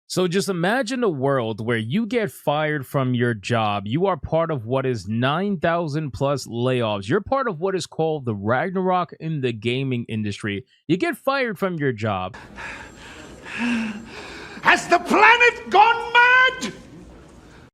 So just imagine a world where you get fired from your job. You are part of what is 9,000 plus layoffs. You're part of what is called the Ragnarok in the gaming industry. You get fired from your job. Has the planet gone mad?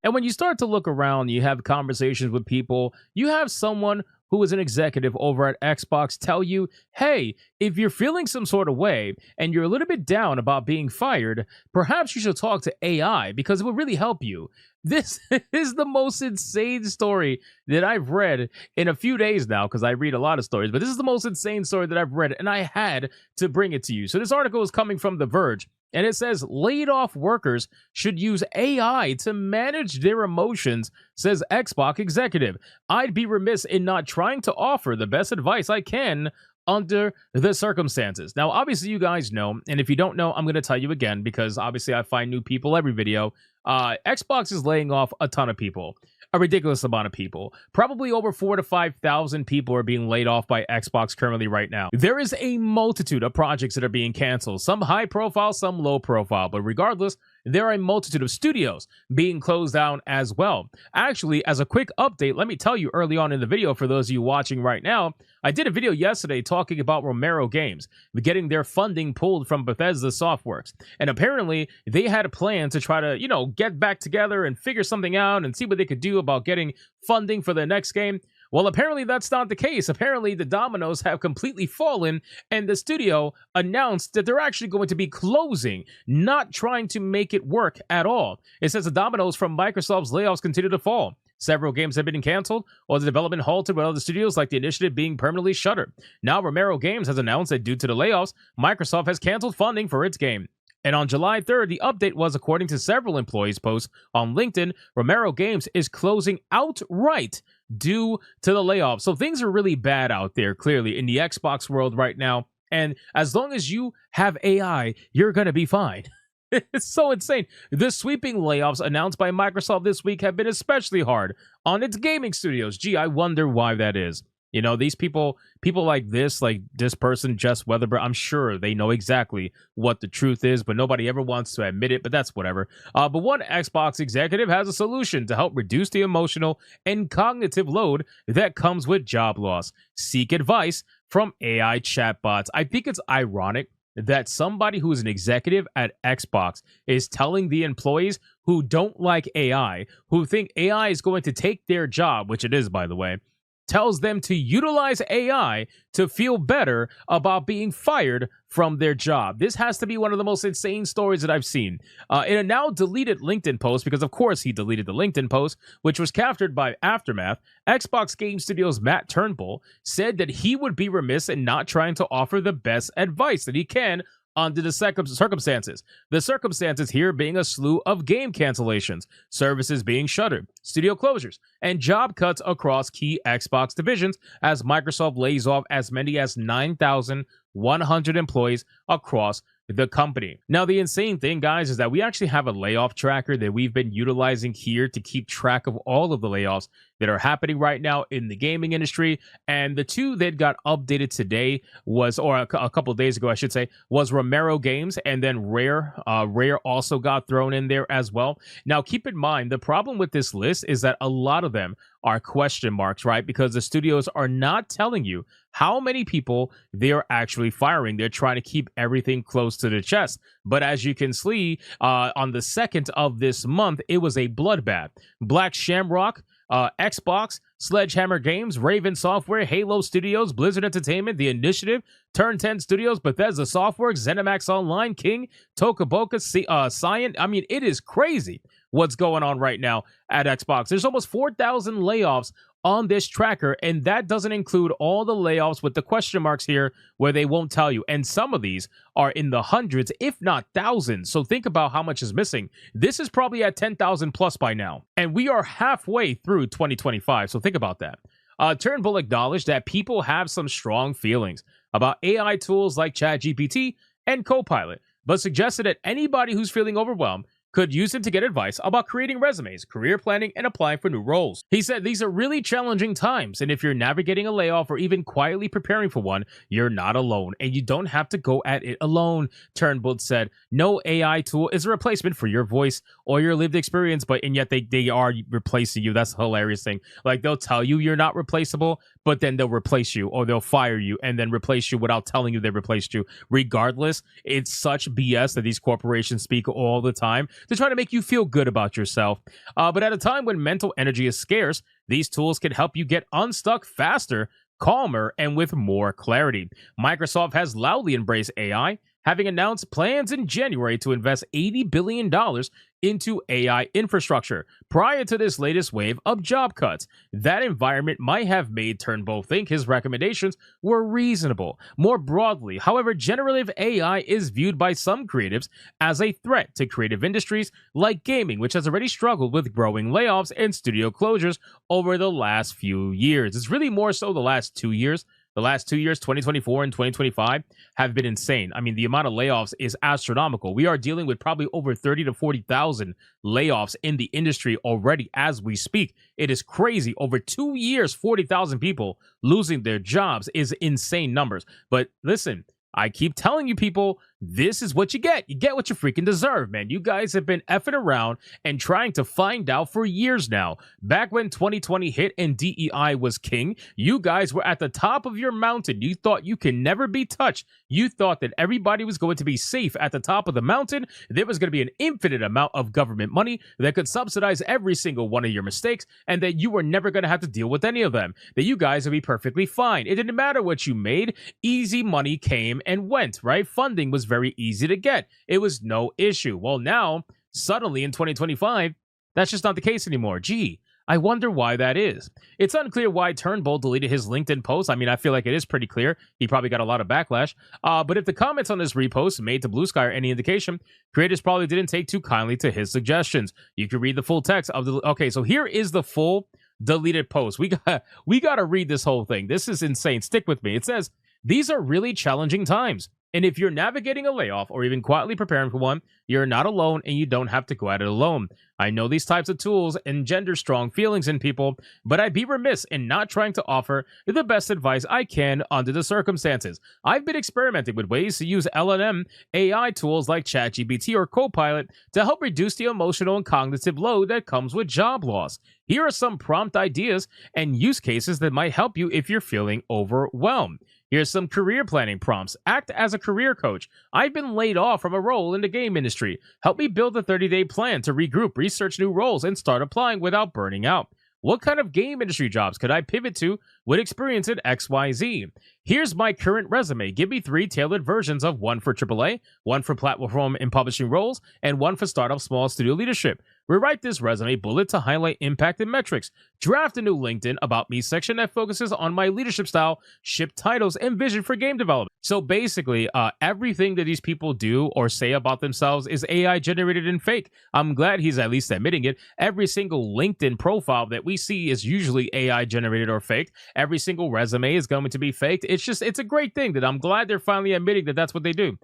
And when you start to look around, you have conversations with people, you have someone who is an executive over at Xbox tell you, hey, if you're feeling some sort of way and you're a little bit down about being fired, perhaps you should talk to AI because it will really help you. This is the most insane story that I've read in a few days now because I read a lot of stories, but this is the most insane story that I've read and I had to bring it to you. So this article is coming from The Verge. And it says laid off workers should use AI to manage their emotions, says Xbox executive. I'd be remiss in not trying to offer the best advice I can under the circumstances. Now, obviously, you guys know, and if you don't know, I'm going to tell you again because obviously I find new people every video. Xbox is laying off a ton of people. A ridiculous amount of people. Probably over 4,000 to 5,000 people are being laid off by Xbox currently right now. There is a multitude of projects that are being canceled, some high profile, some low profile, but regardless, there are a multitude of studios being closed down as well. Actually, as a quick update, let me tell you early on in the video, for those of you watching right now, I did a video yesterday talking about Romero Games getting their funding pulled from Bethesda Softworks. And apparently, they had a plan to try to, get back together and figure something out and see what they could do about getting funding for their next game. Well, apparently that's not the case. Apparently the dominoes have completely fallen and the studio announced that they're actually going to be closing, not trying to make it work at all. It says the dominoes from Microsoft's layoffs continue to fall. Several games have been canceled or the development halted, with other studios like the initiative being permanently shuttered. Now Romero Games has announced that due to the layoffs, Microsoft has canceled funding for its game. And on July 3rd, the update was, according to several employees' posts on LinkedIn, Romero Games is closing outright due to the layoff. So things are really bad out there, clearly, in the Xbox world right now. And as long as you have AI, you're going to be fine. It's so insane. The sweeping layoffs announced by Microsoft this week have been especially hard on its gaming studios. Gee, I wonder why that is. These people like this person, Jess Weatherby, I'm sure they know exactly what the truth is, but nobody ever wants to admit it, but that's whatever. But one Xbox executive has a solution to help reduce the emotional and cognitive load that comes with job loss. Seek advice from AI chatbots. I think it's ironic that somebody who is an executive at Xbox is telling the employees who don't like AI, who think AI is going to take their job, which it is, by the way, tells them to utilize AI to feel better about being fired from their job. This has to be one of the most insane stories that I've seen. In a now deleted LinkedIn post, because of course he deleted the LinkedIn post, which was captured by Aftermath, Xbox Game Studios' Matt Turnbull said that he would be remiss in not trying to offer the best advice that he can under the circumstances. The circumstances here being a slew of game cancellations, services being shuttered, studio closures, and job cuts across key Xbox divisions as Microsoft lays off as many as 9,100 employees across the company. Now, the insane thing, guys, is that we actually have a layoff tracker that we've been utilizing here to keep track of all of the layoffs that are happening right now in the gaming industry. And the two that got updated today was, or a couple of days ago, I should say, was Romero Games, and then Rare. Rare also got thrown in there as well. Now, keep in mind, the problem with this list is that a lot of them are question marks, right? Because the studios are not telling you how many people they are actually firing. They're trying to keep everything close to the chest. But as you can see, on the 2nd of this month, it was a bloodbath. Black Shamrock, Xbox, Sledgehammer Games, Raven Software, Halo Studios, Blizzard Entertainment, The Initiative, Turn 10 Studios, Bethesda Softworks, ZeniMax Online, King, Tokaboka, Cyan. I mean, it is crazy what's going on right now at Xbox. There's almost 4,000 layoffs on this tracker, and that doesn't include all the layoffs with the question marks here where they won't tell you. And some of these are in the hundreds, if not thousands. So think about how much is missing. This is probably at 10,000 plus by now, and we are halfway through 2025. So think about that. Turnbull acknowledged that people have some strong feelings about AI tools like ChatGPT and Copilot, but suggested that anybody who's feeling overwhelmed could use it to get advice about creating resumes, career planning, and applying for new roles. He said these are really challenging times, and if you're navigating a layoff or even quietly preparing for one, you're not alone, and you don't have to go at it alone. Turnbull said, no AI tool is a replacement for your voice or your lived experience, and yet they are replacing you. That's a hilarious thing. Like, they'll tell you you're not replaceable, but then they'll replace you, or they'll fire you and then replace you without telling you they replaced you. Regardless, it's such BS that these corporations speak all the time to try to make you feel good about yourself. But at a time when mental energy is scarce, these tools can help you get unstuck faster, calmer, and with more clarity. Microsoft has loudly embraced AI, having announced plans in January to invest $80 billion into AI infrastructure prior to this latest wave of job cuts. That environment might have made Turnbull think his recommendations were reasonable. More broadly, however, generative AI is viewed by some creatives as a threat to creative industries like gaming, which has already struggled with growing layoffs and studio closures over the last few years. It's really more so the last 2 years. The last 2 years, 2024 and 2025, have been insane. I mean, the amount of layoffs is astronomical. We are dealing with probably over 30 to 40,000 layoffs in the industry already as we speak. It is crazy. Over 2 years, 40,000 people losing their jobs is insane numbers. But listen, I keep telling you people, this is what you get. You get what you freaking deserve, man. You guys have been effing around and trying to find out for years now. Back when 2020 hit and DEI was king, you guys were at the top of your mountain. You thought you can never be touched. You thought that everybody was going to be safe at the top of the mountain. There was going to be an infinite amount of government money that could subsidize every single one of your mistakes, and that you were never going to have to deal with any of them. That you guys would be perfectly fine. It didn't matter what you made. Easy money came and went, right? Funding was very easy to get. It was no issue. Well, now, suddenly in 2025, that's just not the case anymore. Gee, I wonder why that is. It's unclear why Turnbull deleted his LinkedIn post. I mean, I feel like it is pretty clear. He probably got a lot of backlash. But if the comments on this repost made to Blue Sky are any indication, creators probably didn't take too kindly to his suggestions. You can read the full text of the... Okay, so here is the full deleted post. We got to read this whole thing. This is insane. Stick with me. It says, these are really challenging times. And if you're navigating a layoff or even quietly preparing for one, you're not alone and you don't have to go at it alone. I know these types of tools engender strong feelings in people, but I'd be remiss in not trying to offer the best advice I can under the circumstances. I've been experimenting with ways to use LLM AI tools like ChatGPT or Copilot to help reduce the emotional and cognitive load that comes with job loss. Here are some prompt ideas and use cases that might help you if you're feeling overwhelmed. Here's some career planning prompts. Act as a career coach. I've been laid off from a role in the game industry. Help me build a 30-day plan to regroup, research new roles, and start applying without burning out. What kind of game industry jobs could I pivot to with experience in XYZ? Here's my current resume. Give me 3 tailored versions of one for AAA, one for platform and publishing roles, and one for startup small studio leadership. Rewrite this resume bullet to highlight impact and metrics. Draft a new LinkedIn About Me section that focuses on my leadership style, ship titles, and vision for game development. So basically, everything that these people do or say about themselves is AI generated and fake. I'm glad he's at least admitting it. Every single LinkedIn profile that we see is usually AI generated or faked. Every single resume is going to be faked. It's a great thing that I'm glad they're finally admitting that that's what they do.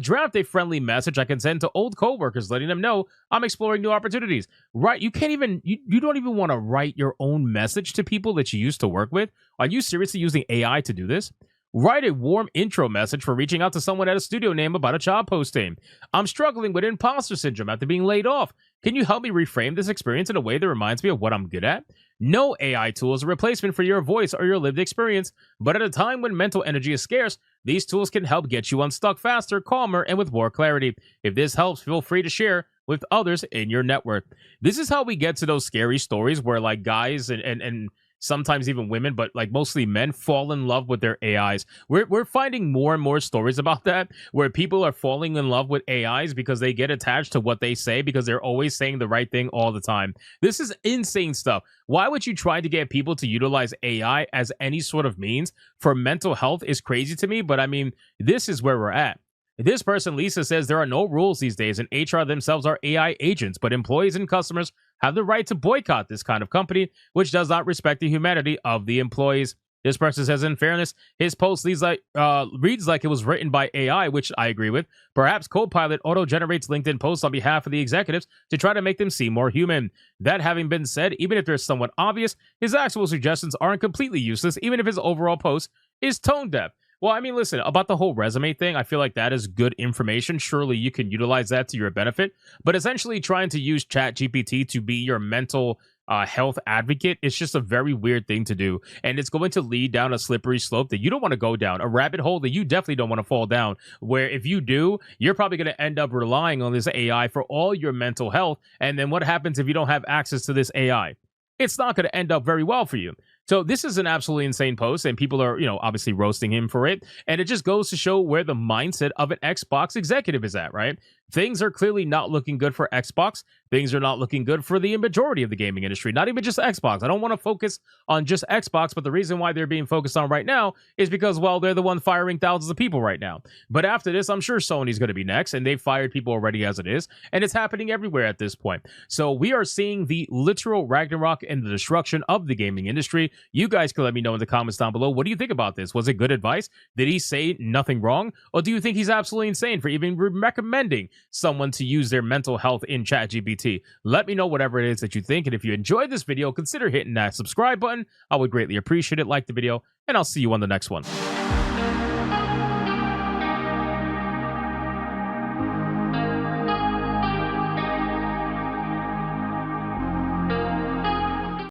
Draft a friendly message I can send to old coworkers, letting them know I'm exploring new opportunities. Right? You can't even, you don't even want to write your own message to people that you used to work with. Are you seriously using AI to do this? Write a warm intro message for reaching out to someone at a studio name about a job posting. I'm struggling with imposter syndrome after being laid off. Can you help me reframe this experience in a way that reminds me of what I'm good at? No AI tool is a replacement for your voice or your lived experience, but at a time when mental energy is scarce, these tools can help get you unstuck faster, calmer, and with more clarity. If this helps, feel free to share with others in your network. This is how we get to those scary stories where like guys and sometimes even women, but like mostly men, fall in love with their AIs. We're finding more and more stories about that, where people are falling in love with AIs because they get attached to what they say because they're always saying the right thing all the time. This is insane stuff. Why would you try to get people to utilize AI as any sort of means for mental health is crazy to me, but I mean, this is where we're at. This person, Lisa, says there are no rules these days, and HR themselves are AI agents, but employees and customers have the right to boycott this kind of company, which does not respect the humanity of the employees. This person says, in fairness, his post reads like it was written by AI, which I agree with. Perhaps Copilot auto-generates LinkedIn posts on behalf of the executives to try to make them seem more human. That having been said, even if they're somewhat obvious, his actual suggestions aren't completely useless, even if his overall post is tone deaf. Well, I mean, listen, about the whole resume thing, I feel like that is good information. Surely you can utilize that to your benefit. But essentially trying to use ChatGPT to be your mental health advocate, it's just a very weird thing to do. And it's going to lead down a slippery slope that you don't want to go down, a rabbit hole that you definitely don't want to fall down, where if you do, you're probably going to end up relying on this AI for all your mental health. And then what happens if you don't have access to this AI? It's not going to end up very well for you. So this is an absolutely insane post, and people are, obviously roasting him for it. And it just goes to show where the mindset of an Xbox executive is at, right? Things are clearly not looking good for Xbox. Things are not looking good for the majority of the gaming industry, not even just Xbox. I don't want to focus on just Xbox, but the reason why they're being focused on right now is because, well, they're the one firing thousands of people right now. But after this, I'm sure Sony's going to be next, and they've fired people already as it is, and it's happening everywhere at this point. So we are seeing the literal Ragnarok and the destruction of the gaming industry. You guys can let me know in the comments down below. What do you think about this? Was it good advice? Did he say nothing wrong? Or do you think he's absolutely insane for even recommending someone to use their mental health in ChatGPT? Let me know whatever it is that you think. And if you enjoyed this video, consider hitting that subscribe button. I would greatly appreciate it. Like the video, and I'll see you on the next one.